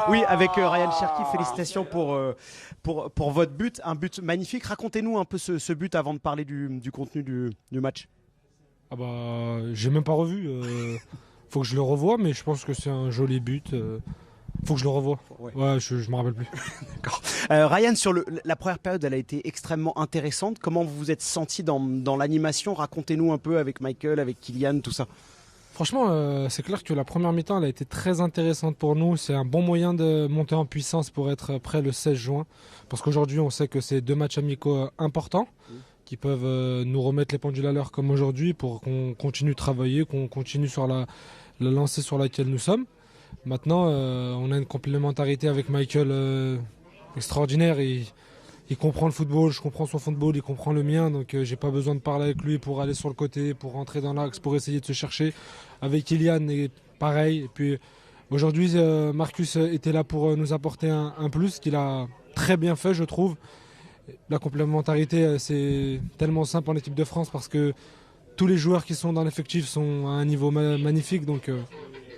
Oui, avec Ryan Cherki, félicitations pour votre but, un but magnifique. Racontez-nous un peu ce but avant de parler du contenu du match. Ah bah, j'ai même pas revu. Faut que je le revoie, mais je pense que c'est un joli but. Faut que je le revoie. Ouais, je me rappelle plus. D'accord. Ryan, sur la première période, elle a été extrêmement intéressante. Comment vous vous êtes senti dans l'animation? Racontez-nous un peu avec Michael, avec Kylian, tout ça. Franchement, c'est clair que la première mi-temps, elle a été très intéressante pour nous. C'est un bon moyen de monter en puissance pour être prêt le 16 juin. Parce qu'aujourd'hui, on sait que c'est 2 matchs amicaux importants qui peuvent nous remettre les pendules à l'heure comme aujourd'hui pour qu'on continue de travailler, qu'on continue sur la lancée sur laquelle nous sommes. Maintenant, on a une complémentarité avec Michael extraordinaire. Il comprend le football, je comprends son football, il comprend le mien, donc j'ai pas besoin de parler avec lui pour aller sur le côté, pour rentrer dans l'axe, pour essayer de se chercher. Avec Kylian, et pareil. Et puis aujourd'hui, Marcus était là pour nous apporter un plus qu'il a très bien fait, je trouve. La complémentarité, c'est tellement simple en équipe de France parce que tous les joueurs qui sont dans l'effectif sont à un niveau magnifique, donc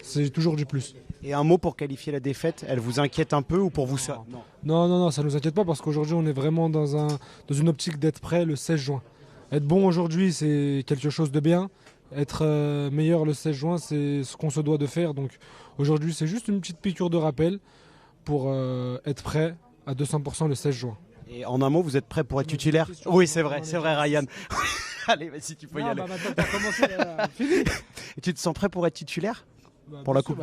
c'est toujours du plus. Et un mot pour qualifier la défaite, elle vous inquiète un peu ou pour vous ça? Non, ça ne nous inquiète pas parce qu'aujourd'hui on est vraiment dans une optique d'être prêt le 16 juin. Être bon aujourd'hui c'est quelque chose de bien, être meilleur le 16 juin c'est ce qu'on se doit de faire. Donc aujourd'hui c'est juste une petite piqûre de rappel pour être prêt à 200% le 16 juin. Et en un mot, vous êtes prêt pour être titulaire? Oui, c'est vrai Ryan. Allez, vas-y, tu peux y aller. Maintenant t'as commencé, fini. Et tu te sens prêt pour être titulaire? Pour la coupe.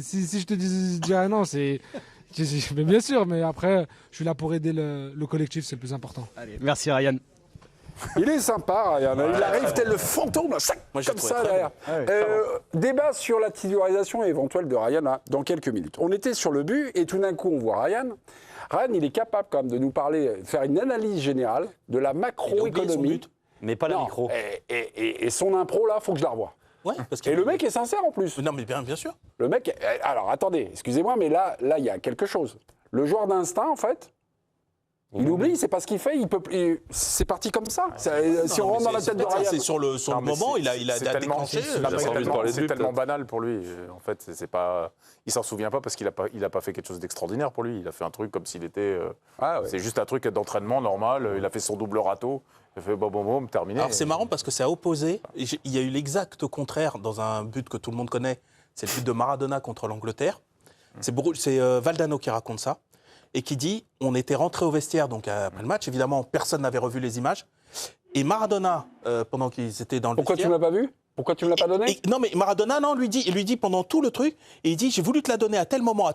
Si je te dirais non, c'est. Mais bien sûr, mais après, je suis là pour aider le collectif, c'est le plus important. Allez, merci Ryan. Il est sympa, Ryan. Il arrive tel le fantôme, comme ça derrière. Débat sur la titularisation éventuelle de Ryan là, dans quelques minutes. On était sur le but et tout d'un coup on voit Ryan. Ryan, il est capable quand même de nous parler, faire une analyse générale de la macroéconomie. Mais pas la micro. Et son impro là, faut que je la revoie. Ouais, Et le mec est sincère en plus. Non, mais bien sûr. Le mec. Alors attendez, excusez-moi, mais là, il y a quelque chose. Le joueur d'instinct, en fait, il oublie, c'est pas ce qu'il fait. C'est parti comme ça. Si on rentre dans la tête de Ryan. C'est sur le moment, il a déclenché. C'est tellement banal pour lui. En fait, c'est pas. Il s'en souvient pas parce qu'il a pas fait quelque chose d'extraordinaire pour lui. Il a fait un truc comme s'il était. C'est juste un truc d'entraînement normal. Il a fait son double râteau. Il a fait boum, terminé. Alors c'est marrant parce que c'est à opposé. Il y a eu l'exact contraire dans un but que tout le monde connaît. C'est le but de Maradona contre l'Angleterre. C'est Valdano qui raconte ça et qui dit on était rentré au vestiaire donc après le match. Évidemment, personne n'avait revu les images. Et Maradona, pendant qu'ils étaient dans le vestiaire. Pourquoi tu ne l'as pas vu? Pourquoi tu ne l'as pas donné? Non, mais Maradona, lui dit pendant tout le truc, et il dit j'ai voulu te la donner à tel moment,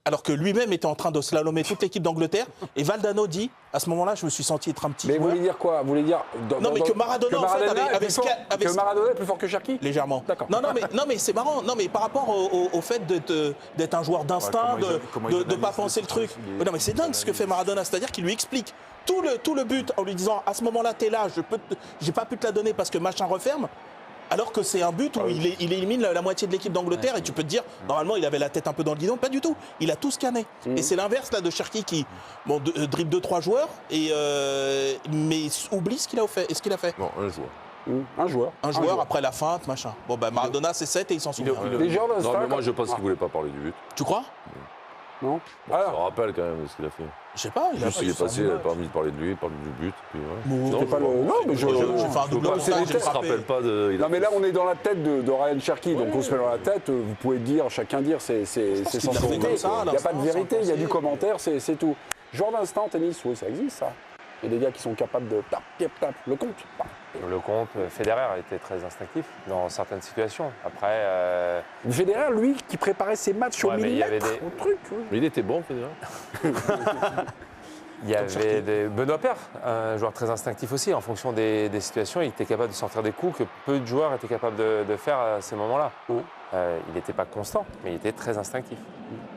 alors que lui-même était en train de slalomer toute l'équipe d'Angleterre. Et Valdano dit, à ce moment-là, je me suis senti être un petit joueur. Mais vous voulez dire quoi? Vous voulez dire que Maradona, en fait, que Maradona est plus fort que Cherki? Légèrement. D'accord. Non, mais c'est marrant. Non, mais par rapport au fait d'être un joueur d'instinct, de ne pas penser le truc. Non, mais c'est dingue ce que fait Maradona. C'est-à-dire qu'il lui explique tout le but en lui disant, à ce moment-là, t'es là, j'ai pas pu te la donner parce que machin referme. Alors que c'est un but où il élimine la moitié de l'équipe d'Angleterre et tu peux te dire, normalement il avait la tête un peu dans le guidon, pas du tout, il a tout scanné. Et c'est l'inverse là de Cherki qui dribble 2-3 joueurs, mais oublie ce qu'il a fait. Non, un joueur. Un joueur après la feinte, machin. Bon ben Maradona c'est 7 et il s'en souvient. Non, mais moi je pense qu'il voulait pas parler du but. Tu crois? Non. Je me rappelle quand même de ce qu'il a fait. Je sais pas, il est passé, il n'a pas envie de parler de lui, il parle du but. Puis, Non, mais j'ai fait un double montage, je ne me rappelle pas de. Non, mais là, on est dans la tête de Ryan Cherki, donc on se met dans la tête. Vous pouvez chacun dire, c'est sans vérité. Il n'y a pas de vérité, il y a du commentaire, c'est tout. Joueur d'instant, tennis, oui, ça existe, ça. Il y a des gars qui sont capables de tap, le compte. Le compte, Federer était très instinctif dans certaines situations. Après. Federer, lui, qui préparait ses matchs au millimètre, au truc. Mais il était bon, Federer. Il y avait Benoît Paire, un joueur très instinctif aussi. En fonction des situations, il était capable de sortir des coups que peu de joueurs étaient capables de faire à ces moments-là. Il n'était pas constant, mais il était très instinctif.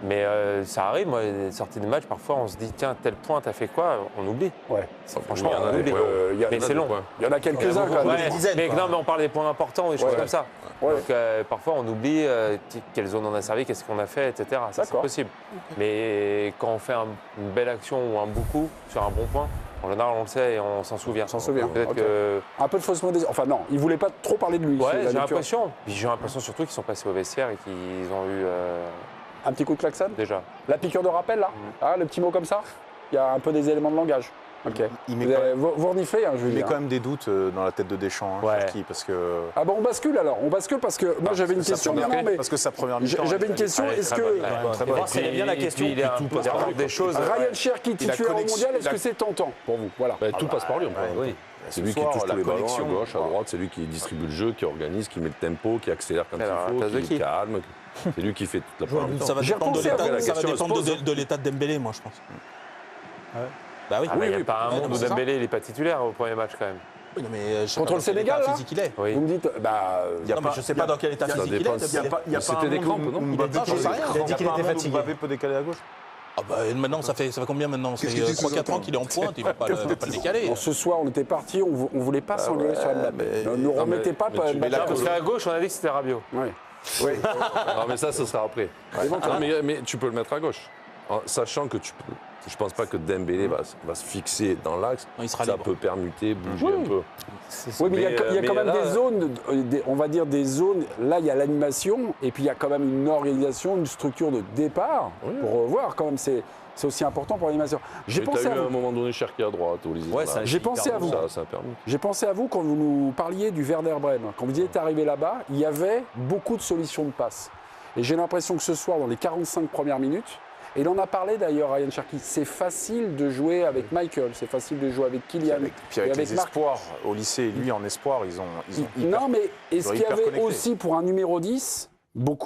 Mais ça arrive, moi, des sorties de match, parfois on se dit, tiens, tel point, t'as fait quoi? On oublie. Ouais. Franchement, on oublie. Mais c'est long. Il y en a quelques-uns quand même. Mais non, mais on parle des points importants, des choses comme ça. Ouais. Donc parfois on oublie quelle zone on a servi, qu'est-ce qu'on a fait, etc. Ça c'est possible. Mais quand on fait une belle action ou un beau coup sur un bon point, En général, on le sait et on s'en souvient. Peut-être que... Un peu de fausse modestie. Enfin non, il voulait pas trop parler de lui. Ouais, j'ai l'impression. Puis j'ai l'impression surtout qu'ils sont passés au vestiaire et qu'ils ont eu... Un petit coup de klaxon Déjà. La piqûre de rappel, là le petit mot comme ça. Il y a un peu des éléments de langage. Ok. Vous reniflez, je veux dire. Il met quand même des doutes dans la tête de Deschamps, Cherki, parce que... Ah bon, on bascule alors. On bascule parce que moi j'avais une question. Parce que sa première mi-temps... J'avais une question. Est-ce que... C'est bien la question. Tout passe par lui. Ryan Cherki titulaire au mondial, est-ce que c'est tentant pour vous? Voilà. Tout passe par lui, en fait. Oui. C'est lui qui touche tous les ballons, à gauche, à droite, c'est lui qui distribue le jeu, qui organise, qui met le tempo, qui accélère quand il faut, qui calme. C'est lui qui fait toute la première mi-temps. Ça va dépendre de l'état de Dembélé, moi, je pense. Bah oui. Il n'y a pas un monde où Dembélé n'est pas titulaire au premier match, quand même. Oui, mais contre le Sénégal, là, physique il est. vous me dites, je ne sais pas dans quel état physique il est. C'était des crampes, non? Il a dit qu'il était fatigué. Mbappé peut décaler à gauche. Ah bah maintenant, ça fait combien maintenant? C'est 3-4 ans qu'il est en pointe, il ne va pas le décaler. Bon, ce soir, on était parti, on ne voulait pas s'engueuler sur Mbappé. Ne nous remettez pas Mbappé. Mais là, à gauche, on a dit que c'était Rabiot. Oui. Non, mais ça, ce sera après. Mais tu peux le mettre à gauche. Sachant que je ne pense pas que Dembélé va se fixer dans l'axe. Ça peut permuter, bouger un peu. Oui, mais il y a quand même des zones, on va dire des zones. Là, il y a l'animation, et puis il y a quand même une organisation, une structure de départ pour voir quand même. C'est aussi important pour l'animation. J'ai pensé à un moment donné Cherki à droite, j'ai pensé à vous. Ça a permis. J'ai pensé à vous quand vous nous parliez du Werder Brême. Quand vous êtes arrivé là-bas, il y avait beaucoup de solutions de passe. Et j'ai l'impression que ce soir, dans les 45 premières minutes, et il en a parlé d'ailleurs, Ryan Cherki, c'est facile de jouer avec Michael, c'est facile de jouer avec Kylian. Puis avec les espoirs au lycée, lui en espoir, ils ont non, mais est-ce qu'il y avait aussi pour un numéro 10,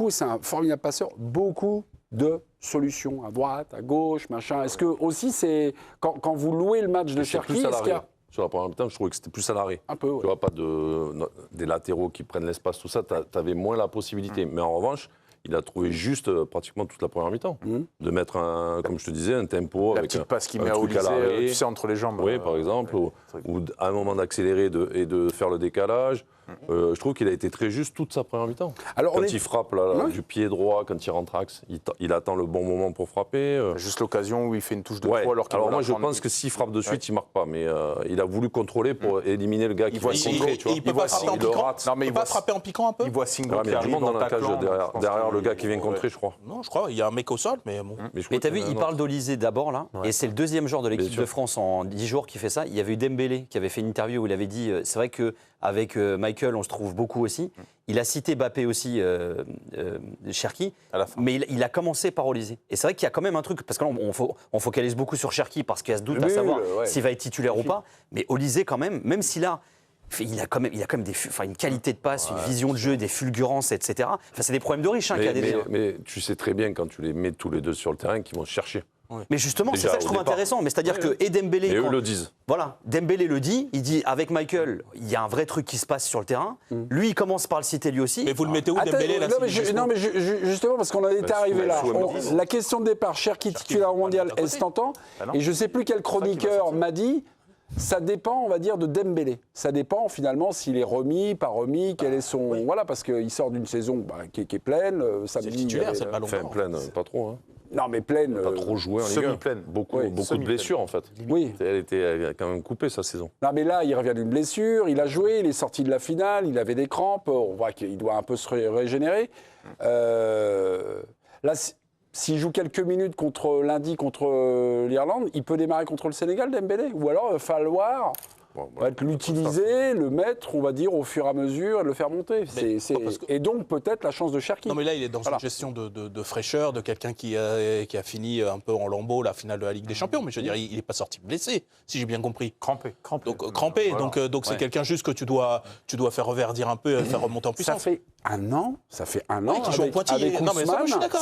c'est un formidable passeur, beaucoup de solutions à droite, à gauche, machin. Est-ce que aussi c'est quand vous louez le match de Cherki, est-ce qu'il y a... Sur la première mi-temps, je trouvais que c'était plus à l'arrêt. Un peu, oui. Tu vois, pas des latéraux qui prennent l'espace, tout ça, tu avais moins la possibilité. Mais en revanche, il a trouvé juste pratiquement toute la première mi-temps. De mettre, comme je te disais, un tempo la avec petite passe qu'il met à truc Olysée, tu sais, entre les jambes. Oui, par exemple, ou à un moment d'accélérer et de faire le décalage. Je trouve qu'il a été très juste toute sa première mi-temps. Quand il frappe là, du pied droit, quand il rentre axe, il attend le bon moment pour frapper. Juste l'occasion où il fait une touche de poids. Alors moi, je pense que s'il frappe de suite, il ne marque pas. Mais il a voulu contrôler pour éliminer le gars qui va contrôler. Il ne peut pas frapper en piquant. Il peut pas frapper en piquant un peu. Il voit Singo qui arrive arrive dans la cage derrière le gars qui vient contrer, je crois. Non, je crois. Il y a un mec au sol, mais bon. Mais t'as vu, il parle d'Olysée d'abord là, et c'est le deuxième joueur de l'équipe de France en 10 jours qui fait ça. Il y avait eu Dembélé qui avait fait une interview où il avait dit, c'est vrai qu'avec Michael, on se trouve beaucoup aussi. Il a cité Mbappé aussi, Cherki, mais il a commencé par Olysée. Et c'est vrai qu'il y a quand même un truc, parce que là, on focalise beaucoup sur Cherki parce qu'il y a ce doute à savoir s'il va être titulaire ou pas. Mais Olysée, quand même s'il a... Il a quand même une qualité de passe, une vision de jeu, des fulgurances, etc. Enfin, c'est des problèmes de riches, mais tu sais très bien, quand tu les mets tous les deux sur le terrain, qu'ils vont se chercher. Mais justement, c'est ça que je trouve intéressant. Mais c'est-à-dire que Dembélé... Et eux le disent. Voilà, Dembélé le dit, il dit, avec Michael, il y a un vrai truc qui se passe sur le terrain. Lui, il commence par le citer lui aussi. Mais vous le mettez où, Dembélé, là? Non, mais justement, parce qu'on en était arrivé là. La question de départ, Cherki titulaire au mondial, est-ce tentant? Et je ne sais plus quel chroniqueur m'a dit... Ça dépend, on va dire, de Dembélé. Ça dépend, finalement, s'il est remis, pas remis, quel est son... Voilà, parce qu'il sort d'une saison qui est pleine. C'est titulaire, c'est le ballon d'or. Pleine, pas trop. Hein. Non, mais pleine... Pas trop joué en Ligue 1. Beaucoup de blessures, en fait. Oui. Elle a quand même coupé sa saison. Non, mais là, il revient d'une blessure, il a joué, il est sorti de la finale, il avait des crampes, on voit qu'il doit un peu se régénérer. Là... S'il joue quelques minutes lundi contre l'Irlande, il peut démarrer contre le Sénégal, Dembélé? Ou alors il va falloir l'utiliser, le mettre, on va dire, au fur et à mesure et le faire monter. Et donc peut-être la chance de Cherki. Non mais là il est dans une gestion de fraîcheur, de quelqu'un qui a fini un peu en lambeau la finale de la Ligue des Champions. Mais je veux dire, il n'est pas sorti blessé, si j'ai bien compris. Crampé. Donc crampé. Voilà. Donc c'est quelqu'un juste que tu dois faire reverdir un peu et faire remonter en puissance. Ça fait un an qu'il joue en Poitiers.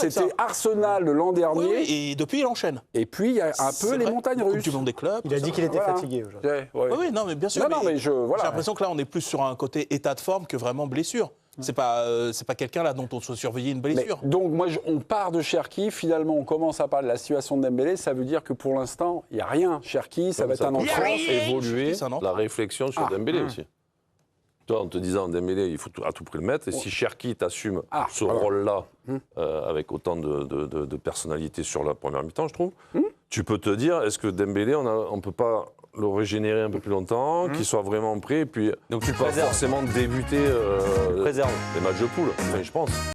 C'était Arsenal l'an dernier. Oui, et depuis il enchaîne. Et puis il y a un peu les montagnes russes. Du monde des clubs. Il a dit qu'il était fatigué aujourd'hui. Oui, non, mais bien sûr. J'ai l'impression que là, on est plus sur un côté état de forme que vraiment blessure. C'est pas quelqu'un là dont on doit surveiller une blessure. Mais donc on part de Cherki, finalement on commence à parler de la situation de Dembélé, ça veut dire que pour l'instant, il n'y a rien. Cherki, ça va être un entrant. Évoluer la réflexion sur Dembélé aussi. Toi, en te disant Dembélé, il faut à tout prix le mettre. Et si Cherki t'assume ce rôle-là, avec autant de personnalité sur la première mi-temps, je trouve, tu peux te dire, est-ce que Dembélé, on peut pas le régénérer un peu plus longtemps, qu'il soit vraiment prêt, et puis donc tu pas forcément débuter préserves les matchs de poule, je pense.